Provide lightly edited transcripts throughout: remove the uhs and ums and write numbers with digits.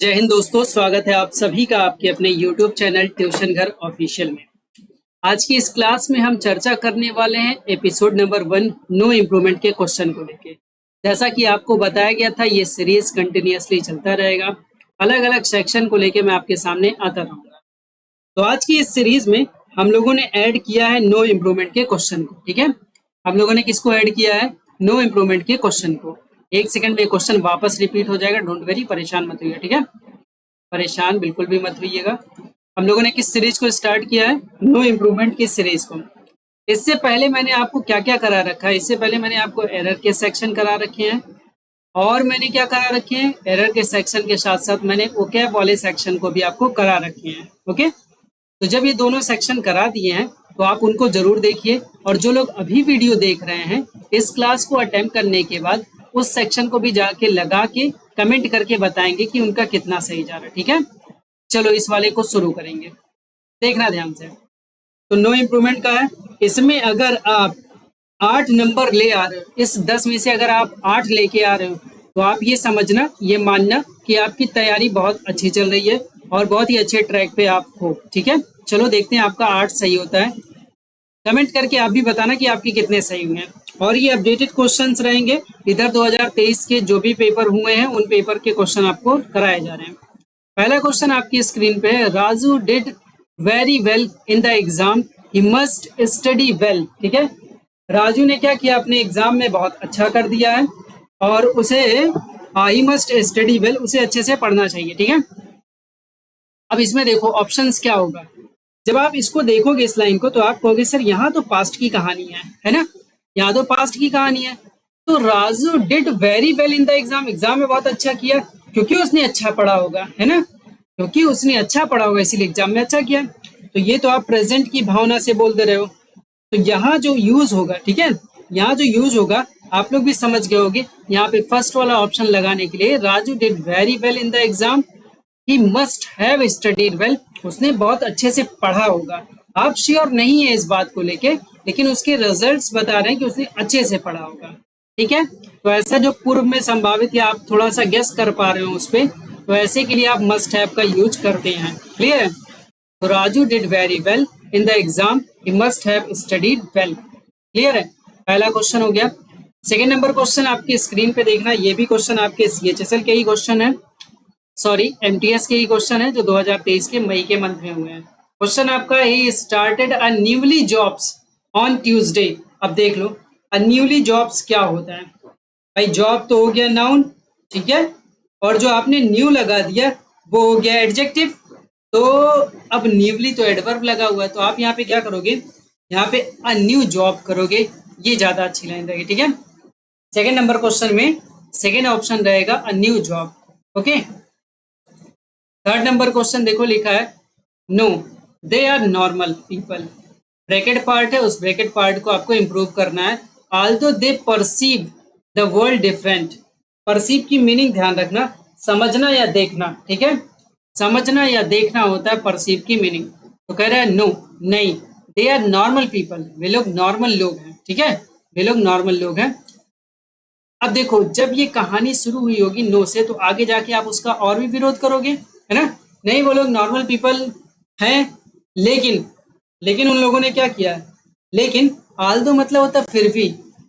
जय हिंद दोस्तों, स्वागत है आप सभी का आपके अपने YouTube चैनल ट्यूशन घर ऑफिशियल में। आज की इस क्लास में हम चर्चा करने वाले हैं एपिसोड नंबर 1 नो इम्प्रूवमेंट के क्वेश्चन को लेके। जैसा कि आपको बताया गया था, ये सीरीज कंटिन्यूअसली चलता रहेगा। अलग अलग सेक्शन को लेके मैं आपके सामने आता रहूंगा। तो आज की इस सीरीज में हम लोगों ने ऐड किया है नो इम्प्रूवमेंट के क्वेश्चन को। ठीक है, हम लोगों ने किसको ऐड किया है? नो इम्प्रूवमेंट के क्वेश्चन को। एक सेकंड में क्वेश्चन वापस रिपीट हो जाएगा, डोंट वेरी, परेशान मत होइए। ठीक है, परेशान बिल्कुल भी मत होइएगा। हम लोगों ने किस सीरीज को स्टार्ट किया है? नो इम्प्रूवमेंट की सीरीज को। इससे पहले मैंने आपको क्या क्या करा रखा है? इससे पहले मैंने आपको एरर के सेक्शन करा रखे हैं, और मैंने क्या करा रखे हैं? एरर के सेक्शन के साथ साथ मैंने ओकैब वाले सेक्शन को भी आपको करा रखे हैं। ओके, तो जब ये दोनों सेक्शन करा दिए हैं तो आप उनको जरूर देखिए, और जो लोग अभी वीडियो देख रहे हैं, इस क्लास को अटेम्प्ट करने के बाद उस सेक्शन को भी जाके लगा के कमेंट करके बताएंगे कि उनका कितना सही जा रहा है। ठीक है, चलो इस वाले को शुरू करेंगे, देखना ध्यान से। तो नो इम्प्रूवमेंट का है। इसमें अगर आप 8 नंबर ले आ रहे हो, इस 10 में से अगर आप 8 लेके आ रहे हो, तो आप ये समझना, ये मानना कि आपकी तैयारी बहुत अच्छी चल रही है और बहुत ही अच्छे ट्रैक पे आप हो। ठीक है, चलो देखते हैं आपका 8 सही होता है। कमेंट करके आप भी बताना कि आपके कितने सही हुए हैं। और ये अपडेटेड क्वेश्चंस रहेंगे। इधर 2023 के जो भी पेपर हुए हैं उन पेपर के क्वेश्चन आपको कराए जा रहे हैं। पहला क्वेश्चन आपकी स्क्रीन पे है, Raju did very well in the exam, he must study well. ठीक है, राजू ने क्या किया? अपने एग्जाम में बहुत अच्छा कर दिया है और उसे ही मस्ट स्टडी वेल, उसे अच्छे से पढ़ना चाहिए। ठीक है, अब इसमें देखो ऑप्शंस क्या होगा। जब आप इसको देखोगे इस लाइन को, तो आप कहोगे सर यहाँ तो पास्ट की कहानी है ना, यहाँ तो पास्ट की कहानी है। तो Raju did very well in the exam, exam में बहुत अच्छा किया क्योंकि उसने अच्छा पढ़ा होगा, है ना, क्योंकि उसने अच्छा पढ़ा होगा इसीलिए एग्जाम में अच्छा किया। तो ये तो आप प्रेजेंट की भावना से बोल दे रहे हो। तो यहाँ जो यूज होगा, ठीक है, यहाँ जो यूज होगा आप लोग भी समझ गए होगे। यहाँ पे फर्स्ट वाला ऑप्शन लगाने के लिए, Raju did very well in the exam, he must have studied well, उसने बहुत अच्छे से पढ़ा होगा। आप श्योर नहीं है इस बात को लेके, लेकिन उसके रिजल्ट्स बता रहे हैं कि उसने अच्छे से पढ़ा होगा। ठीक है, तो ऐसा जो पूर्व में संभावित या आप थोड़ा सा गेस कर पा रहे हो उस पर, तो ऐसे के लिए आप मस्ट हैव का यूज करते हैं। क्लियर है? तो Raju did very well in the exam, he must have studied well. Clear है? पहला क्वेश्चन हो गया। सेकेंड नंबर क्वेश्चन आपकी स्क्रीन पे देखना, ये भी क्वेश्चन आपके CHSL के ही क्वेश्चन है, सॉरी MTS के ही क्वेश्चन है, जो 2023 के मई के मंथ में हुए हैं। क्वेश्चन आपका, he started a newly jobs on Tuesday. अब देख लो, अ न्यूली जॉब्स क्या होता है भाई? जॉब तो हो गया नाउन, ठीक है, और जो आपने न्यू लगा दिया वो हो गया एडजेक्टिव। तो अब न्यूली तो एडवर्ब लगा हुआ है, तो आप यहाँ पे क्या करोगे? यहाँ पे अ न्यू जॉब करोगे, ये ज्यादा अच्छी लाइन रहेगी। ठीक है, सेकेंड नंबर क्वेश्चन में सेकेंड ऑप्शन रहेगा a new job. Okay, third number question देखो, लिखा है no they are normal people. Bracket part है, उस ब्रैकेट पार्ट को आपको इंप्रूव करना है। Although they perceive the world different. Perceive की मीनिंग ध्यान रखना, समझना या देखना। ठीक है, समझना या देखना होता है परसीव की मीनिंग। तो कह रहा है नो, नहीं, दे आर नॉर्मल पीपल, वे लोग नॉर्मल लोग हैं। ठीक है, वे लोग नॉर्मल लोग हैं। अब देखो, जब ये कहानी शुरू हुई होगी नो से, तो आगे जाके आप उसका और भी विरोध करोगे, है ना? नहीं, वो लोग नॉर्मल पीपल हैं, लेकिन लेकिन उन लोगों ने क्या किया? लेकिन आल्दो मतलब होता फिर भी।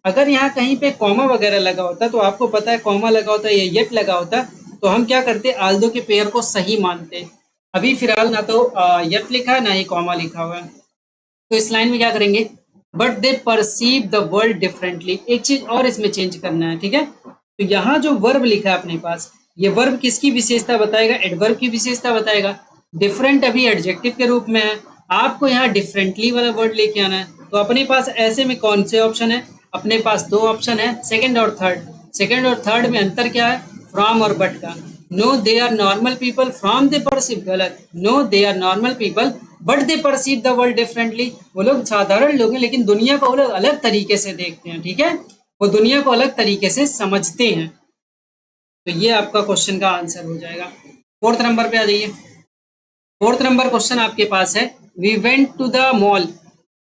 अगर यहाँ कहीं पे कॉमा वगैरह लगा होता, तो आपको पता है कॉमा लगा होता या येट लगा होता, तो हम क्या करते? आल्दो के पेयर को सही मानते। अभी फिलहाल ना तो येट लिखा है, ना ही कॉमा लिखा हुआ है, तो इस लाइन में क्या करेंगे? But they perceive the world differently. एक चीज और इसमें चेंज करना है। ठीक है, तो यहाँ जो वर्ब लिखा है अपने पास, ये वर्ब किसकी विशेषता बताएगा? एडवर्ब की विशेषता बताएगा। डिफरेंट अभी एडजेक्टिव के रूप में है, आपको यहाँ डिफरेंटली वाला वर्ड लेके आना है। तो अपने पास ऐसे में कौन से ऑप्शन है? अपने पास दो ऑप्शन है, सेकंड और थर्ड। सेकंड और थर्ड में अंतर क्या है? फ्रॉम और बट का। No they are normal people from they perceive, गलत। No they are normal people but they perceive the world differently. वो लोग साधारण लोग हैं, लेकिन दुनिया को वो लोग अलग तरीके से देखते हैं। ठीक है, वो दुनिया को अलग तरीके से समझते हैं। तो ये आपका क्वेश्चन का आंसर हो जाएगा। फोर्थ नंबर पे आ जाइए। फोर्थ नंबर क्वेश्चन आपके पास है, we went to the mall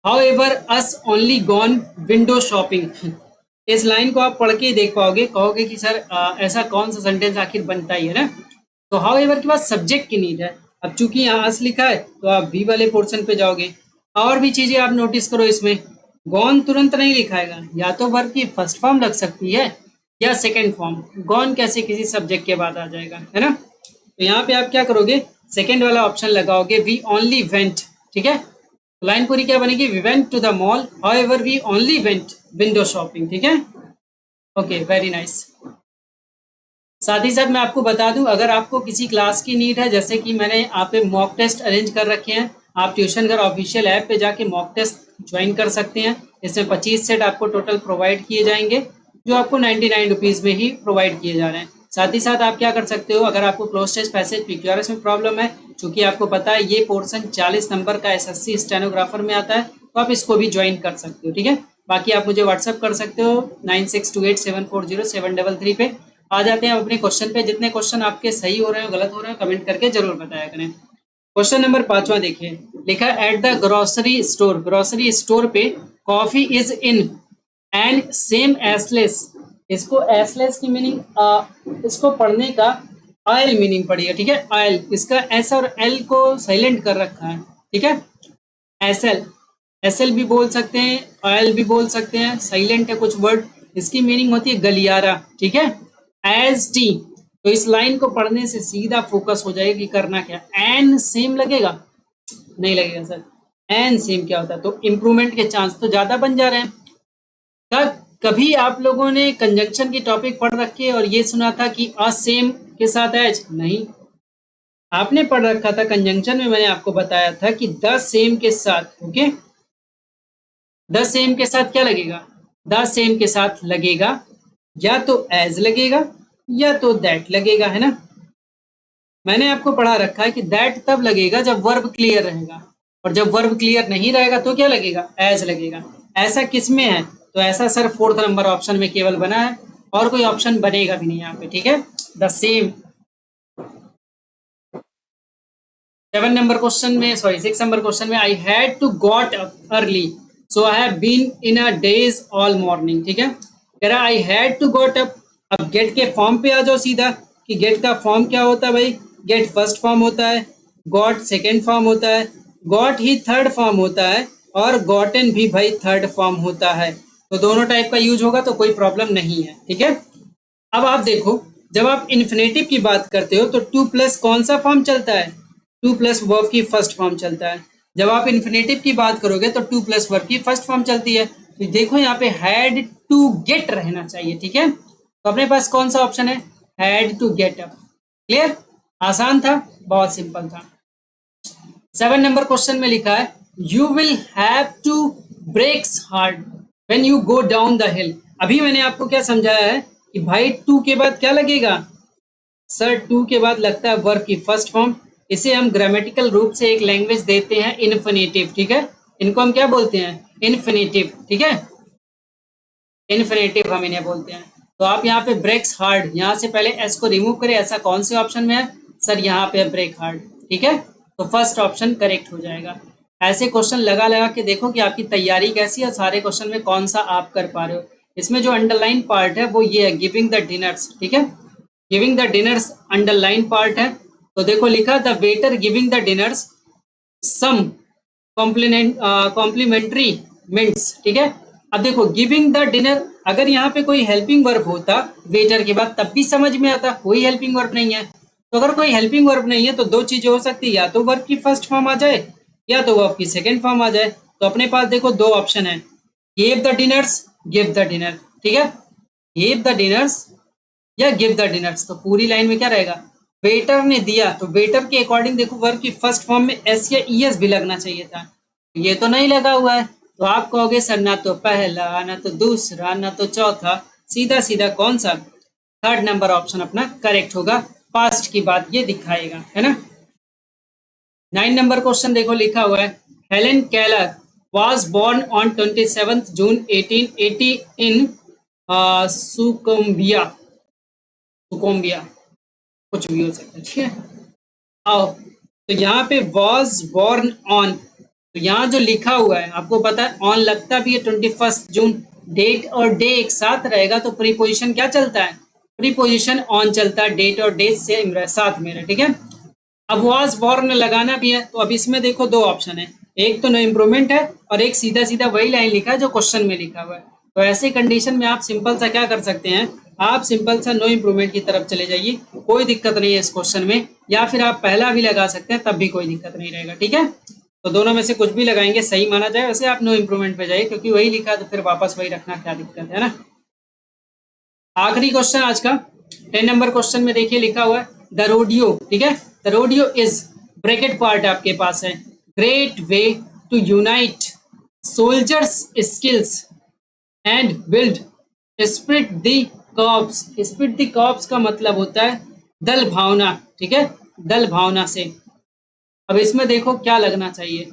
however us only gone window shopping. इस लाइन को आप पढ़ के ही देख पाओगे, कहोगे कि सर ऐसा कौन सा सेंटेंस आखिर बनता ही है ना। तो हाउएवर के बाद सब्जेक्ट की नीड है। अब चूंकि यहाँ अस लिखा है तो आप वी वाले पोर्शन पे जाओगे। और भी चीजें आप नोटिस करो इसमें, गॉन तुरंत नहीं लिखाएगा, या तो वर्ब की फर्स्ट फॉर्म लग सकती है या सेकेंड फॉर्म। गॉन कैसे किसी सब्जेक्ट के बाद आ जाएगा, है ना। तो यहाँ पे आप क्या करोगे, सेकेंड वाला ऑप्शन लगाओगे, वी ओनली वेंट। ठीक है, लाइन पूरी क्या बनेगी, we went to the mall, however we only went window shopping. ठीक है, ओके, वेरी नाइस। साथ ही साथ मैं आपको बता दूं, अगर आपको किसी क्लास की नीड है, जैसे कि मैंने आप पे मॉक टेस्ट अरेंज कर रखे हैं, आप ट्यूशन घर ऑफिशियल ऐप पे जाके मॉक टेस्ट ज्वाइन कर सकते हैं। इसमें 25 सेट आपको टोटल प्रोवाइड किए जाएंगे, जो आपको 99 रुपीज़ में ही प्रोवाइड किए जा रहे हैं। साथ ही साथ आप क्या कर सकते हो, अगर आपको क्लोज टेस्ट पैसेज PQRS में प्रॉब्लम है, चूंकि आपको पता है ये पोर्सन 40 नंबर का SSC स्टेनोग्राफर में आता है, तो आप इसको भी ज्वाइन कर सकते हो। ठीक है, बाकी आप मुझे व्हाट्सअप कर सकते हो 9628740733 पे। आ जाते हैं अपने क्वेश्चन पे। जितने क्वेश्चन आपके सही हो रहे हो गलत हो रहे हो कमेंट करके जरूर बताया करें। क्वेश्चन नंबर 5वां देखिए, लिखा at the grocery store. Grocery store पे coffee is in and same aisles. इसको एसलेस की मीनिंग इसको पढ़ने का ऑयल मीनिंग पढ़िए। ठीक है, ऑयल, इसका एस और एल को साइलेंट कर रखा है। ठीक है, एसएल, एसएल भी बोल सकते हैं, ऑयल भी बोल सकते हैं, साइलेंट है कुछ वर्ड। इसकी मीनिंग होती है गलियारा। ठीक है, एज टी। तो इस लाइन को पढ़ने से सीधा फोकस हो जाएगा कि करना क्या। एन सेम लगेगा, नहीं लगेगा सर। एन सेम क्या होता है, तो इंप्रूवमेंट के चांस तो ज्यादा बन जा रहे हैं। कभी आप लोगों ने कंजंक्शन की टॉपिक पढ़ रखी है और ये सुना था कि अ सेम के साथ एज? नहीं, आपने पढ़ रखा था कंजंक्शन में, मैंने आपको बताया था कि द सेम के साथ, ओके, द सेम के साथ क्या लगेगा, द सेम के साथ लगेगा या तो एज लगेगा या तो दैट लगेगा, है ना। मैंने आपको पढ़ा रखा है कि दैट तब लगेगा जब वर्ब क्लियर रहेगा, और जब वर्ब क्लियर नहीं रहेगा तो क्या लगेगा, एज लगेगा। ऐसा किस में है, तो ऐसा सर 4th नंबर ऑप्शन में केवल बना है, और कोई ऑप्शन बनेगा भी नहीं यहाँ पे। ठीक है, द सेम। 7 नंबर क्वेश्चन में, सॉरी 6 नंबर क्वेश्चन में, I had to got up early so I have been in a daze all morning. ठीक है, कह रहा I had to got up. अब गेट के फॉर्म पे आ जाओ सीधा, कि गेट का फॉर्म क्या होता है भाई, गेट फर्स्ट फॉर्म होता है, गॉट सेकेंड फॉर्म होता है, गॉट ही थर्ड फॉर्म होता है, और गॉटन भी भाई थर्ड फॉर्म होता है। तो दोनों टाइप का यूज होगा तो कोई प्रॉब्लम नहीं है। ठीक है, अब आप देखो, जब आप इन्फिनेटिव की बात करते हो तो टू प्लस कौन सा फॉर्म चलता है, टू प्लस वर्ब की फर्स्ट फॉर्म चलता है। जब आप इन्फिनेटिव की बात करोगे तो टू प्लस वर्ब की फर्स्ट फॉर्म चलती है। तो देखो यहाँ पे हैड टू गेट रहना चाहिए। ठीक है, तो अपने पास कौन सा ऑप्शन है, had to get up. Clear, आसान था, बहुत सिंपल था। 7 नंबर क्वेश्चन में लिखा है you will have to brakes hard when you go down the hill. अभी मैंने आपको क्या समझाया है कि भाई टू के बाद क्या लगेगा, सर टू के बाद लगता है वर्ब की फर्स्ट फॉर्म। इसे हम ग्रामेटिकल रूप से एक लैंग्वेज देते हैं इन्फिनेटिव। ठीक है, इनको हम क्या बोलते हैं, इन्फिनेटिव। ठीक है, इन्फिनेटिव हम इन्हें बोलते हैं। तो आप यहाँ पे ब्रेक्स हार्ड, यहाँ से पहले एस को रिमूव करें, ऐसा कौन से ऑप्शन में है सर, यहाँ पे ब्रेक हार्ड। ठीक है, तो फर्स्ट ऑप्शन करेक्ट हो जाएगा। ऐसे क्वेश्चन लगा लगा के देखो कि आपकी तैयारी कैसी है, सारे क्वेश्चन में कौन सा आप कर पा रहे हो। इसमें जो अंडरलाइन पार्ट है वो ये है, गिविंग द डिनर्स। ठीक है, giving the diners underline part है। तो देखो लिखा the waiter giving the diners some complimentary mints. ठीक है, अब देखो गिविंग द डिनर, अगर यहाँ पे कोई हेल्पिंग वर्ब होता वेटर के बाद तब भी समझ में आता, कोई हेल्पिंग वर्ब नहीं है। तो अगर कोई हेल्पिंग वर्ब नहीं है तो दो चीजें हो सकती है, या तो वर्ब की फर्स्ट फॉर्म आ जाए या तो वर्ब की सेकेंड फॉर्म आ जाए। तो अपने पास देखो दो ऑप्शन है, give the dinners, give the dinner. ठीक है, गिव द डिनर्स या गिव द डिनर्स। तो पूरी लाइन में क्या रहेगा, वेटर ने दिया, तो वेटर के अकॉर्डिंग देखो वर्ब की फर्स्ट फॉर्म में एस या ईएस भी लगना चाहिए था, ये तो नहीं लगा हुआ है। तो आप कहोगे सर ना तो पहला ना तो दूसरा ना तो चौथा, सीधा सीधा कौन सा, थर्ड नंबर ऑप्शन अपना करेक्ट होगा। पास्ट की बात ये दिखाएगा, है ना। 9 नंबर क्वेश्चन देखो लिखा हुआ है Helen Keller was born on 27th June 1880 in सुकुम्बिया, सुकुम्बिया कुछ भी हो सकता है। ठीक है, आओ, तो यहाँ पे was born on, तो यहाँ जो लिखा हुआ है आपको पता है ऑन लगता भी है 21 जून, डेट और डे एक साथ रहेगा तो प्रीपोजिशन क्या चलता है, प्रीपोजिशन ऑन चलता है, डेट और डेज से साथ मेरे, ठीक है। अब वाज वॉर्न लगाना भी है, तो अब इसमें देखो दो ऑप्शन है, एक तो नो इम्प्रूवमेंट है और एक सीधा सीधा वही लाइन लिखा है जो क्वेश्चन में लिखा हुआ है। तो ऐसे कंडीशन में आप सिंपल सा क्या कर सकते हैं, आप सिंपल सा नो इम्प्रूवमेंट की तरफ चले जाइए, कोई दिक्कत नहीं है इस क्वेश्चन में, या फिर आप पहला भी लगा सकते हैं तब भी कोई दिक्कत नहीं रहेगा, ठीक है। तो दोनों में से कुछ भी लगाएंगे सही माना जाए, वैसे आप नो इम्प्रूवमेंट पे जाइए क्योंकि वही लिखा तो फिर वापस वही रखना क्या दिक्कत है ना। आखिरी क्वेश्चन आज का 10 नंबर क्वेश्चन में देखिए लिखा हुआ है द रोडियो, ठीक है। The rodeo is bracket part आपके पास है, great way to unite soldiers skills and build esprit de corps. Esprit de corps का मतलब होता है दल भावना, ठीक है, दल भावना से। अब इसमें देखो क्या लगना चाहिए,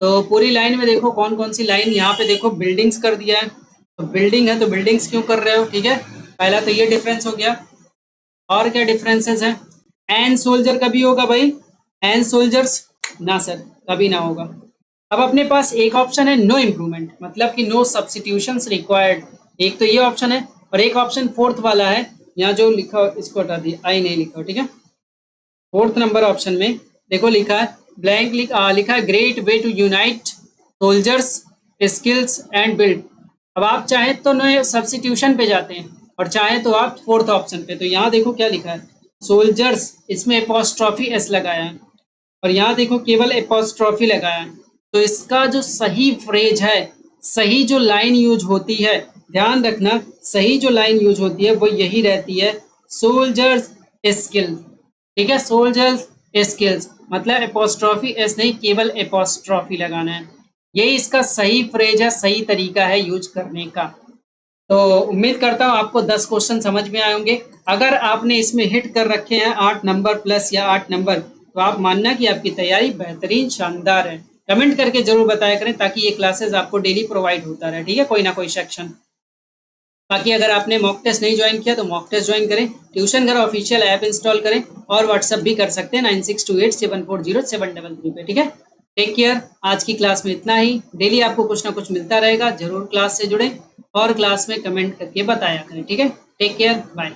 तो पूरी लाइन में देखो कौन कौन सी लाइन, यहाँ पे देखो बिल्डिंग्स कर दिया है, तो बिल्डिंग है तो बिल्डिंग्स क्यों कर रहे हो, ठीक है। पहला तो ये डिफरेंस हो गया, और क्या डिफरेंसेस हैं, एंड सोल्जर कभी होगा भाई, एंड सोल्जर्स ना सर, कभी ना होगा। अब अपने पास एक ऑप्शन है नो इम्प्रूवमेंट, मतलब कि नो सब्सटीट्यूशंस रिक्वायर्ड, एक तो ये ऑप्शन है, और एक ऑप्शन फोर्थ वाला है, यहाँ जो लिखा इसको हटा दिया, आई नहीं लिखा, ठीक है। फोर्थ नंबर ऑप्शन में देखो लिखा है ब्लैंक लिखा है great way to unite soldiers skills and build. अब आप चाहे तो नो सब्सटीट्यूशन पे जाते हैं और चाहे तो आप फोर्थ ऑप्शन पे, तो यहाँ देखो क्या लिखा है सोल्जर्स, इसमें एपोस्ट्रॉफी एस लगाया है, और यहाँ देखो केवल एपोस्ट्रॉफी लगाया है। तो इसका जो सही फ्रेज है, सही जो लाइन यूज होती है, ध्यान रखना, सही जो लाइन यूज होती है वो यही रहती है सोल्जर्स स्किल्स, ठीक है, सोल्जर्स स्किल्स, मतलब एपोस्ट्रॉफी एस नहीं, केवल एपोस्ट्रॉफी लगाना है, यही इसका सही फ्रेज है, सही तरीका है यूज करने का। तो उम्मीद करता हूँ आपको 10 क्वेश्चन समझ में आए होंगे। अगर आपने इसमें हिट कर रखे हैं 8 नंबर प्लस या 8 नंबर, तो आप मानना कि आपकी तैयारी बेहतरीन शानदार है। कमेंट करके जरूर बताया करें ताकि ये क्लासेस आपको डेली प्रोवाइड होता रहे, ठीक है, कोई ना कोई सेक्शन। बाकी अगर आपने मॉक टेस्ट नहीं ज्वाइन किया तो मॉक टेस्ट ज्वाइन करें, ट्यूशन घर ऑफिशियल ऐप इंस्टॉल करें, और व्हाट्सअप भी कर सकते हैं 9628740733 पे, ठीक है। टेक केयर, आज की क्लास में इतना ही। डेली आपको कुछ ना कुछ मिलता रहेगा, जरूर क्लास से जुड़े और क्लास में कमेंट करके बताया करें, ठीक है। Take care, bye.